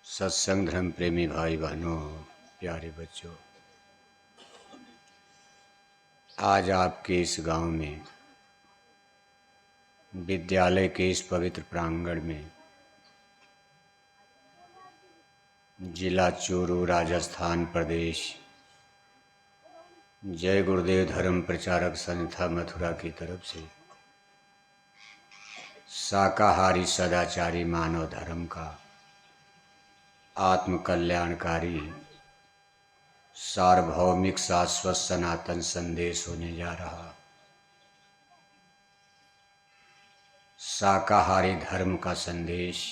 सत्संग धर्म प्रेमी भाई बहनों, प्यारे बच्चों, आज आपके इस गांव में विद्यालय के इस पवित्र प्रांगण में जिला चूरू, राजस्थान प्रदेश, जय गुरुदेव धर्म प्रचारक संस्था मथुरा की तरफ से शाकाहारी सदाचारी मानव धर्म का आत्म कल्याणकारी सार्वभौमिक शाश्वत सनातन संदेश होने जा रहा। शाकाहारी धर्म का संदेश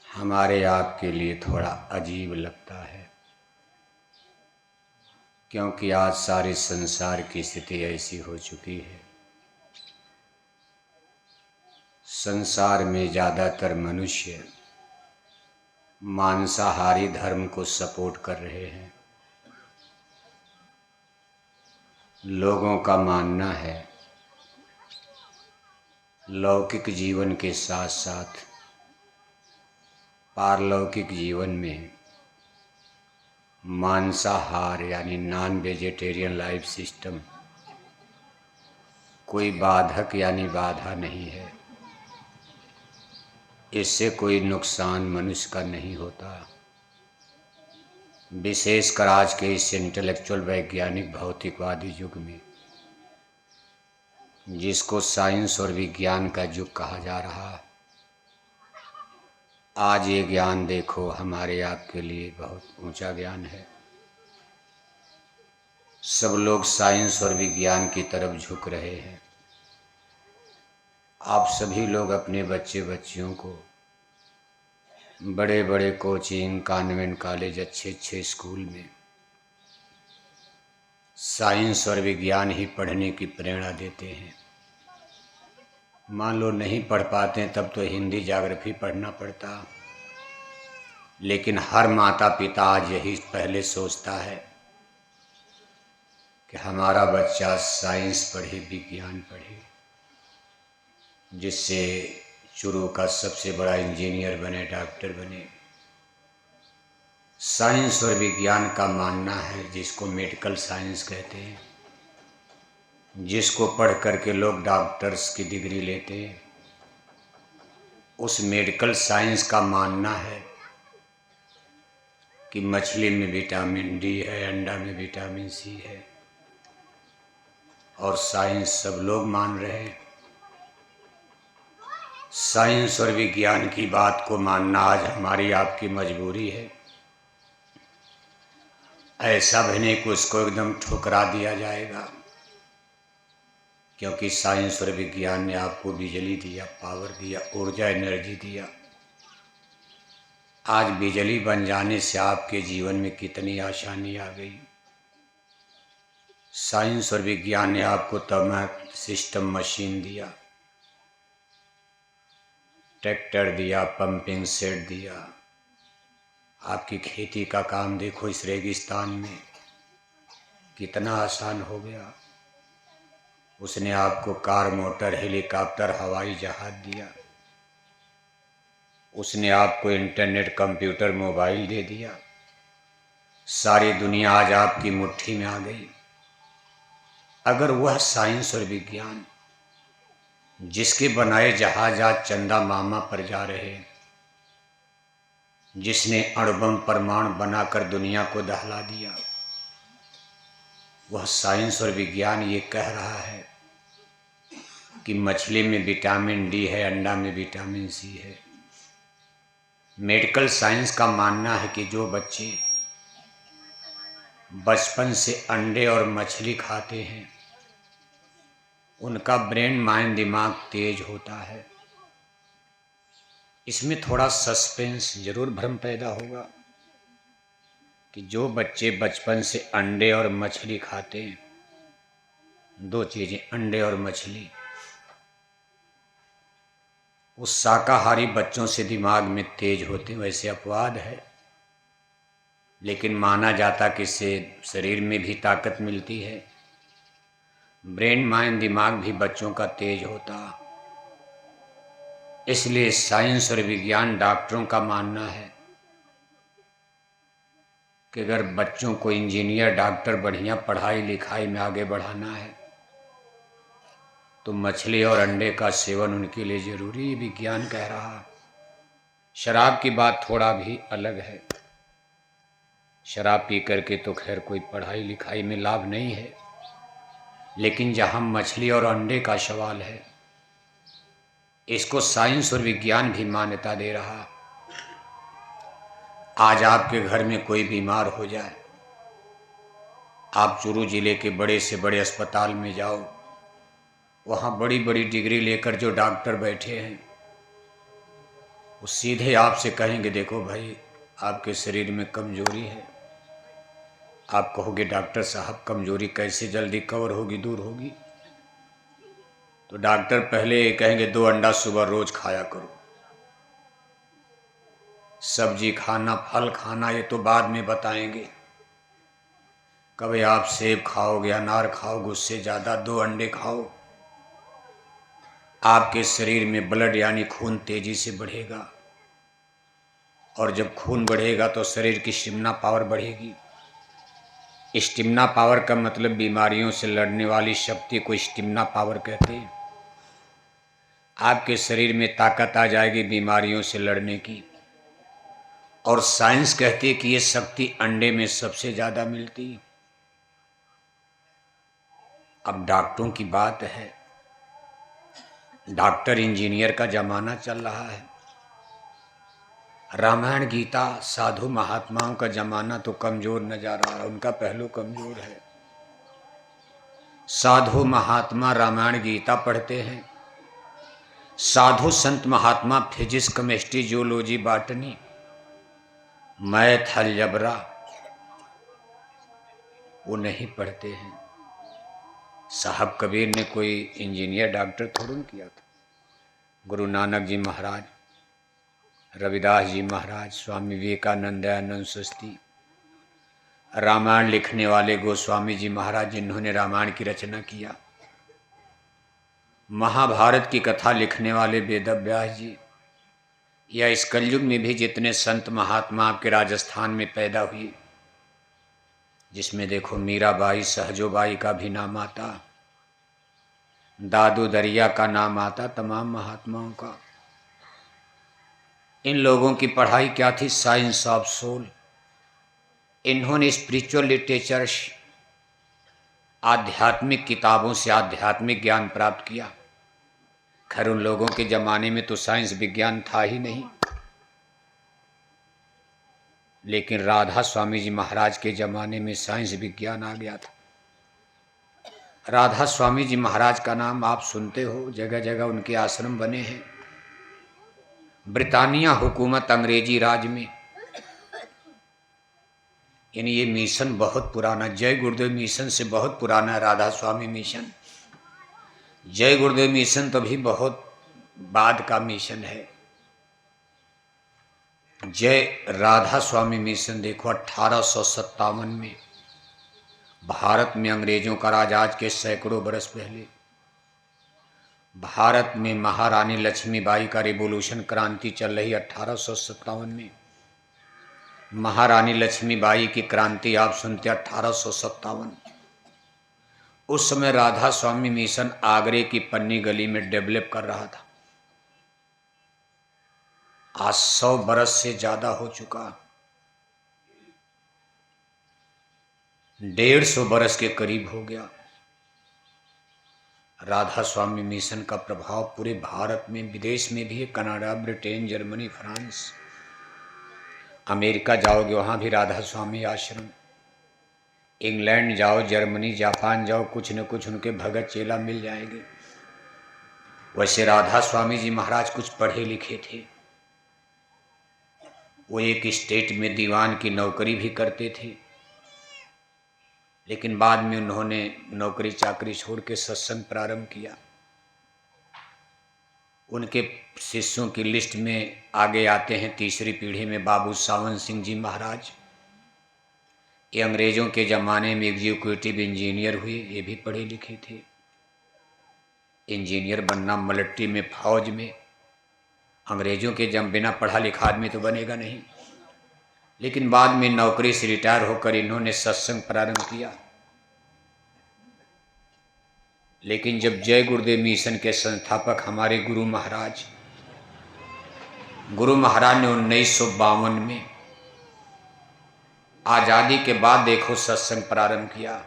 हमारे आपके लिए थोड़ा अजीब लगता है, क्योंकि आज सारे संसार की स्थिति ऐसी हो चुकी है। संसार में ज़्यादातर मनुष्य मांसाहारी धर्म को सपोर्ट कर रहे हैं। लोगों का मानना है लौकिक जीवन के साथ साथ पारलौकिक जीवन में मांसाहार यानी नॉन वेजिटेरियन लाइफ सिस्टम कोई बाधक यानी बाधा नहीं है। इससे कोई नुकसान मनुष्य का नहीं होता। विशेषकर आज के इस इंटेलेक्चुअल वैज्ञानिक भौतिकवादी युग में, जिसको साइंस और विज्ञान का युग कहा जा रहा है, आज ये ज्ञान देखो हमारे आपके लिए बहुत ऊंचा ज्ञान है। सब लोग साइंस और विज्ञान की तरफ झुक रहे हैं। आप सभी लोग अपने बच्चे बच्चियों को बड़े बड़े कोचिंग, कॉन्वेंट कॉलेज, अच्छे अच्छे स्कूल में साइंस और विज्ञान ही पढ़ने की प्रेरणा देते हैं। मान लो नहीं पढ़ पाते तब तो हिंदी ज्योग्राफी पढ़ना पड़ता, लेकिन हर माता पिता आज यही पहले सोचता है कि हमारा बच्चा साइंस पढ़े, विज्ञान पढ़े, जिससे चूरू का सबसे बड़ा इंजीनियर बने, डॉक्टर बने। साइंस और विज्ञान का मानना है, जिसको मेडिकल साइंस कहते हैं, जिसको पढ़ करके लोग डॉक्टर्स की डिग्री लेते हैं, उस मेडिकल साइंस का मानना है कि मछली में विटामिन डी है, अंडा में विटामिन सी है, और साइंस सब लोग मान रहे हैं। साइंस और विज्ञान की बात को मानना आज हमारी आपकी मजबूरी है। ऐसा भी नहीं कि उसको एकदम ठुकरा दिया जाएगा, क्योंकि साइंस और विज्ञान ने आपको बिजली दिया, पावर दिया, ऊर्जा, एनर्जी दिया। आज बिजली बन जाने से आपके जीवन में कितनी आसानी आ गई। साइंस और विज्ञान ने आपको तमाम सिस्टम, मशीन दिया, ट्रैक्टर दिया, पंपिंग सेट दिया। आपकी खेती का काम देखो इस रेगिस्तान में कितना आसान हो गया। उसने आपको कार, मोटर, हेलीकॉप्टर, हवाई जहाज दिया। उसने आपको इंटरनेट, कंप्यूटर, मोबाइल दे दिया। सारी दुनिया आज आपकी मुट्ठी में आ गई। अगर वह साइंस और विज्ञान जिसके बनाए जहाज आज चंदा मामा पर जा रहे हैं, जिसने अणुबम, परमाणु बनाकर दुनिया को दहला दिया, वह साइंस और विज्ञान ये कह रहा है कि मछली में विटामिन डी है, अंडा में विटामिन सी है। मेडिकल साइंस का मानना है कि जो बच्चे बचपन से अंडे और मछली खाते हैं, उनका ब्रेन, माइंड, दिमाग तेज होता है। इसमें थोड़ा सस्पेंस, जरूर भ्रम पैदा होगा कि जो बच्चे बचपन से अंडे और मछली खाते हैं, दो चीजें, अंडे और मछली, उस शाकाहारी बच्चों से दिमाग में तेज होते हैं। वैसे अपवाद है, लेकिन माना जाता कि इससे शरीर में भी ताकत मिलती है। ब्रेन, माइंड, दिमाग भी बच्चों का तेज होता। इसलिए साइंस और विज्ञान डॉक्टरों का मानना है कि अगर बच्चों को इंजीनियर डॉक्टर बढ़िया पढ़ाई लिखाई में आगे बढ़ाना है तो मछली और अंडे का सेवन उनके लिए जरूरी, ये विज्ञान कह रहा है। शराब की बात थोड़ा भी अलग है। शराब पी करके तो खैर कोई पढ़ाई लिखाई में लाभ नहीं है, लेकिन जहाँ मछली और अंडे का सवाल है, इसको साइंस और विज्ञान भी मान्यता दे रहा। आज आपके घर में कोई बीमार हो जाए, आप चूरू जिले के बड़े से बड़े अस्पताल में जाओ, वहाँ बड़ी बड़ी डिग्री लेकर जो डॉक्टर बैठे हैं वो सीधे आपसे कहेंगे देखो भाई आपके शरीर में कमजोरी है। आप कहोगे डॉक्टर साहब कमजोरी कैसे जल्दी कवर होगी, दूर होगी? तो डॉक्टर पहले कहेंगे 2 अंडा सुबह रोज खाया करो, सब्जी खाना, फल खाना ये तो बाद में बताएंगे। कभी आप सेब खाओगे, अनार खाओगे, उससे ज़्यादा 2 अंडे खाओ, आपके शरीर में ब्लड यानी खून तेजी से बढ़ेगा, और जब खून बढ़ेगा तो शरीर की स्टेमिना पावर बढ़ेगी। स्टेमिना पावर का मतलब बीमारियों से लड़ने वाली शक्ति को स्टेमिना पावर कहते हैं। आपके शरीर में ताकत आ जाएगी बीमारियों से लड़ने की, और साइंस कहती है कि ये शक्ति अंडे में सबसे ज़्यादा मिलती है। अब डॉक्टरों की बात है, डॉक्टर इंजीनियर का जमाना चल रहा है। रामायण गीता साधु महात्माओं का जमाना तो कमजोर नजर आ रहा, उनका पहलू कमजोर है। साधु महात्मा रामायण गीता पढ़ते हैं, साधु संत महात्मा physics chemistry zoology botany math algebra वो नहीं पढ़ते हैं। साहब कबीर ने कोई इंजीनियर डॉक्टर थोड़ा किया था। गुरु नानक जी महाराज, रविदास जी महाराज, स्वामी विवेकानंद, दयानंद सस्ती, रामायण लिखने वाले गोस्वामी जी महाराज जिन्होंने रामायण की रचना किया, महाभारत की कथा लिखने वाले वेदव्यास जी, या इस कलयुग में भी जितने संत महात्मा आपके राजस्थान में पैदा हुए, जिसमें देखो मीराबाई, सहजोबाई का भी नाम आता, दादू दरिया का नाम आता, तमाम महात्माओं का। इन लोगों की पढ़ाई क्या थी? Science of soul. इन्होंने स्पिरिचुअल लिटरेचर, आध्यात्मिक किताबों से आध्यात्मिक ज्ञान प्राप्त किया। खैर उन लोगों के जमाने में तो साइंस विज्ञान था ही नहीं, लेकिन राधा स्वामी जी महाराज के जमाने में साइंस विज्ञान आ गया था। राधा स्वामी जी महाराज का नाम आप सुनते हो, जगह जगह उनके आश्रम बने हैं। ब्रिटानिया हुकूमत अंग्रेजी राज में, यानी ये मिशन बहुत पुराना, जय गुरुदेव मिशन से बहुत पुराना राधा स्वामी मिशन। जय गुरुदेव मिशन तो भी बहुत बाद का मिशन है। जय राधा स्वामी मिशन देखो 1857 में भारत में अंग्रेजों का राज, आज के सैकड़ों बरस पहले भारत में महारानी लक्ष्मीबाई का रिवॉल्यूशन, क्रांति चल रही 1857 में। महारानी लक्ष्मीबाई की क्रांति आप सुनते 1857। उस समय राधा स्वामी मिशन आगरे की पन्नी गली में डेवलप कर रहा था। आज 100 बरस से ज्यादा हो चुका, 150 बरस के करीब हो गया। राधा स्वामी मिशन का प्रभाव पूरे भारत में, विदेश में भी है। Canada, Britain, Germany, France, America जाओगे वहाँ भी राधा स्वामी आश्रम, इंग्लैंड जाओ, जर्मनी, जापान जाओ, कुछ न कुछ उनके भगत चेला मिल जाएंगे। वैसे राधा स्वामी जी महाराज कुछ पढ़े लिखे थे। वो एक स्टेट में दीवान की नौकरी भी करते थे, लेकिन बाद में उन्होंने नौकरी चाकरी छोड़ के सत्संग प्रारंभ किया। उनके शिष्यों की लिस्ट में आगे आते हैं तीसरी पीढ़ी में बाबू सावन सिंह जी महाराज। ये अंग्रेजों के ज़माने में एग्जीक्यूटिव इंजीनियर हुए, ये भी पढ़े लिखे थे। इंजीनियर बनना मिलिट्री में, फौज में, अंग्रेजों के जम बिना पढ़ा लिखा आदमी तो बनेगा नहीं। लेकिन बाद में नौकरी से रिटायर होकर इन्होंने सत्संग प्रारंभ किया। लेकिन जब जय गुरुदेव मिशन के संस्थापक हमारे गुरु महाराज ने 1952 में आज़ादी के बाद देखो सत्संग प्रारंभ किया।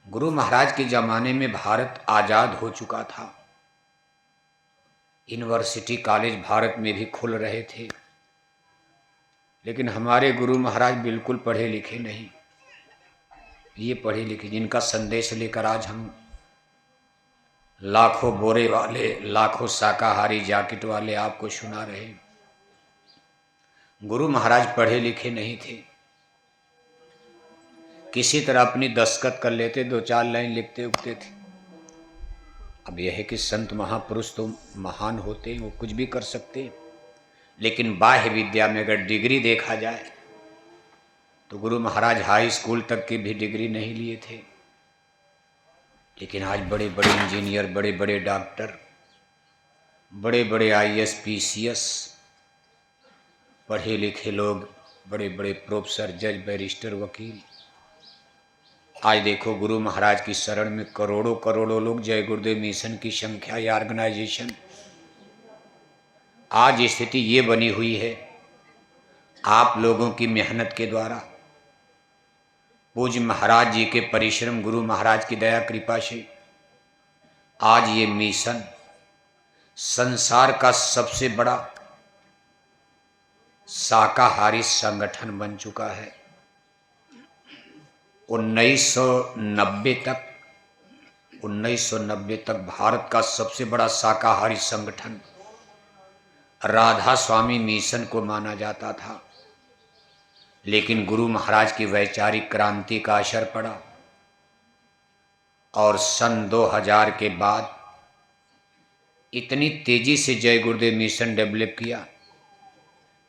गुरु महाराज के ज़माने में भारत आज़ाद हो चुका था, यूनिवर्सिटी कॉलेज भारत में भी खुल रहे थे। लेकिन हमारे गुरु महाराज बिल्कुल पढ़े लिखे नहीं। ये पढ़े लिखे जिनका संदेश लेकर आज हम लाखों बोरे वाले, लाखों शाकाहारी जैकेट वाले आपको सुना रहे हैं। गुरु महाराज पढ़े लिखे नहीं थे, किसी तरह अपनी दस्तखत कर लेते, 2-4 लाइन लिखते उगते थे। अब यह है कि संत महापुरुष तो महान होते हैं, वो कुछ भी कर सकते हैं। लेकिन बाह्य विद्या में अगर डिग्री देखा जाए तो गुरु महाराज हाई स्कूल तक की भी डिग्री नहीं लिए थे। लेकिन आज बड़े बड़े इंजीनियर, बड़े बड़े डॉक्टर, बड़े बड़े IAS PCS पढ़े लिखे लोग, बड़े बड़े प्रोफेसर, जज, बैरिस्टर, वकील। आज देखो गुरु महाराज की शरण में करोड़ों करोड़ों लोग, जय गुरुदेव मिशन की संख्या या ऑर्गेनाइजेशन। आज स्थिति ये बनी हुई है आप लोगों की मेहनत के द्वारा, पूज्य महाराज जी के परिश्रम, गुरु महाराज की दया कृपा से आज ये मिशन संसार का सबसे बड़ा शाकाहारी संगठन बन चुका है। 1990 तक भारत का सबसे बड़ा शाकाहारी संगठन राधा स्वामी मिशन को माना जाता था। लेकिन गुरु महाराज की वैचारिक क्रांति का असर पड़ा और सन 2000 के बाद इतनी तेजी से जय गुरुदेव मिशन डेवलप किया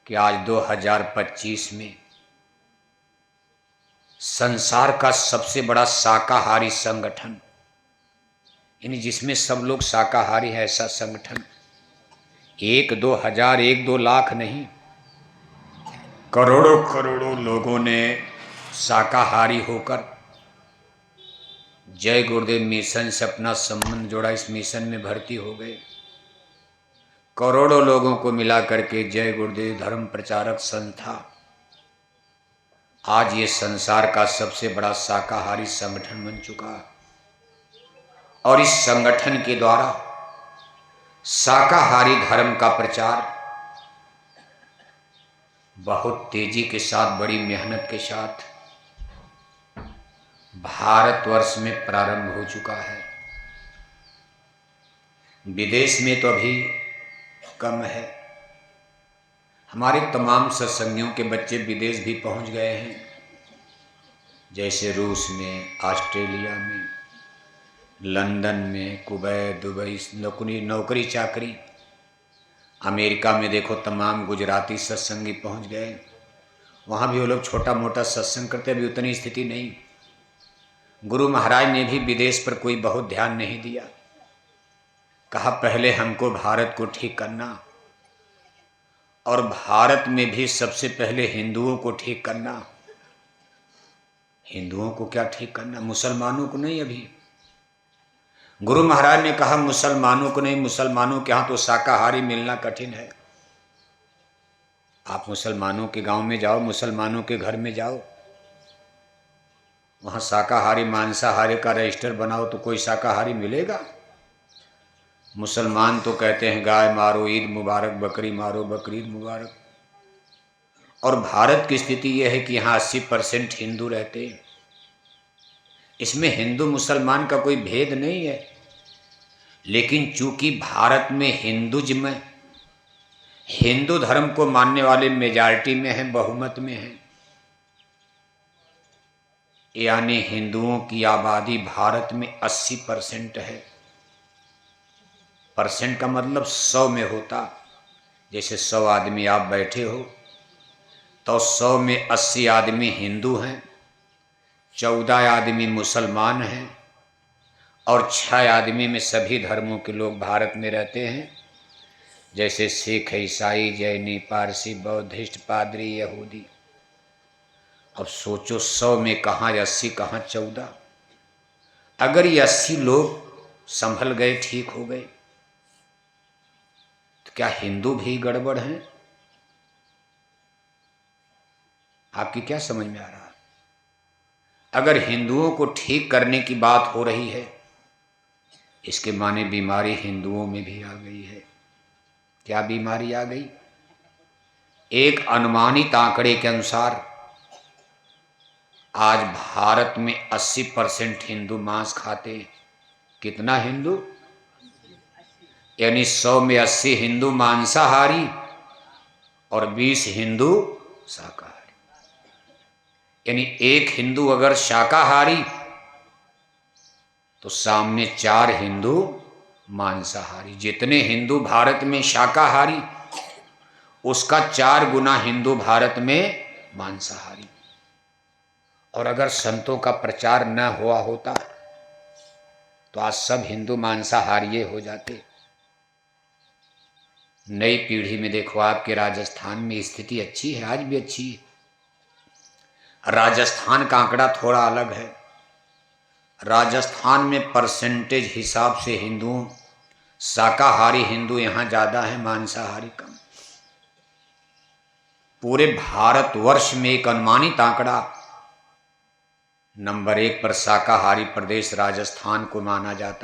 कि आज 2025 में संसार का सबसे बड़ा शाकाहारी संगठन, यानी जिसमें सब लोग शाकाहारी है, ऐसा संगठन 1-2 हजार, 1-2 लाख नहीं, करोड़ों करोड़ों लोगों ने शाकाहारी होकर जय गुरुदेव मिशन से अपना संबंध जोड़ा, इस मिशन में भर्ती हो गए। करोड़ों लोगों को मिला करके जय गुरुदेव धर्म प्रचारक संस्था आज ये संसार का सबसे बड़ा शाकाहारी संगठन बन चुका है। और इस संगठन के द्वारा शाकाहारी धर्म का प्रचार बहुत तेजी के साथ, बड़ी मेहनत के साथ भारतवर्ष में प्रारंभ हो चुका है। विदेश में तो अभी कम है। हमारे तमाम सत्संगियों के बच्चे विदेश भी पहुंच गए हैं, जैसे रूस में, ऑस्ट्रेलिया में, लंदन में, कुवैत, दुबई, नौकरी चाकरी। अमेरिका में देखो तमाम गुजराती सत्संगी पहुंच गए, वहाँ भी वो लोग छोटा मोटा सत्संग करते। अभी उतनी स्थिति नहीं। गुरु महाराज ने भी विदेश पर कोई बहुत ध्यान नहीं दिया। कहा पहले हमको भारत को ठीक करना, और भारत में भी सबसे पहले हिंदुओं को ठीक करना। हिंदुओं को क्या ठीक करना, मुसलमानों को नहीं। अभी गुरु महाराज ने कहा मुसलमानों को नहीं, मुसलमानों के यहाँ तो शाकाहारी मिलना कठिन है। आप मुसलमानों के गांव में जाओ, मुसलमानों के घर में जाओ, वहाँ शाकाहारी मांसाहारी का रजिस्टर बनाओ तो कोई शाकाहारी मिलेगा? मुसलमान तो कहते हैं गाय मारो ईद मुबारक, बकरी मारो बकरीद मुबारक। और भारत की स्थिति यह है कि यहाँ 80% हिंदू रहते हैं। इसमें हिंदू मुसलमान का कोई भेद नहीं है। लेकिन चूंकि भारत में हिंदुज्म, हिंदू धर्म को मानने वाले मेजॉरिटी में हैं, बहुमत में हैं, यानी हिंदुओं की आबादी भारत में 80% है। परसेंट का मतलब 100 में होता। जैसे 100 आदमी आप बैठे हो तो 100 में 80 आदमी हिंदू हैं, 14 आदमी मुसलमान हैं, और 6 आदमी में सभी धर्मों के लोग भारत में रहते हैं। जैसे सिख, ईसाई, जैनी, पारसी, बौद्धिस्ट, पादरी, यहूदी। अब सोचो 100 में कहाँ 80, कहाँ 14। अगर ये 80 लोग संभल गए, ठीक हो गए, तो क्या हिंदू भी गड़बड़ हैं? आपकी क्या समझ में आ रहा है? अगर हिंदुओं को ठीक करने की बात हो रही है, इसके माने बीमारी हिंदुओं में भी आ गई है। क्या बीमारी आ गई? एक अनुमानित आंकड़े के अनुसार आज भारत में 80% हिंदू मांस खाते हैं। कितना हिंदू? यानी 100 में 80 हिंदू मांसाहारी और 20 हिंदू शाकाहारी। यानी एक हिंदू अगर शाकाहारी तो सामने 4 हिंदू मांसाहारी। जितने हिंदू भारत में शाकाहारी, उसका 4 गुना हिंदू भारत में मांसाहारी। और अगर संतों का प्रचार न हुआ होता तो आज सब हिंदू मांसाहारी हो जाते। नई पीढ़ी में देखो, आपके राजस्थान में स्थिति अच्छी है, आज भी अच्छी है। राजस्थान का आंकड़ा थोड़ा अलग है। राजस्थान में परसेंटेज हिसाब से हिंदुओं, शाकाहारी हिंदू यहां ज्यादा है, मांसाहारी कम। पूरे भारतवर्ष में एक अनुमानित आंकड़ा, नंबर 1 पर शाकाहारी प्रदेश राजस्थान को माना जाता है।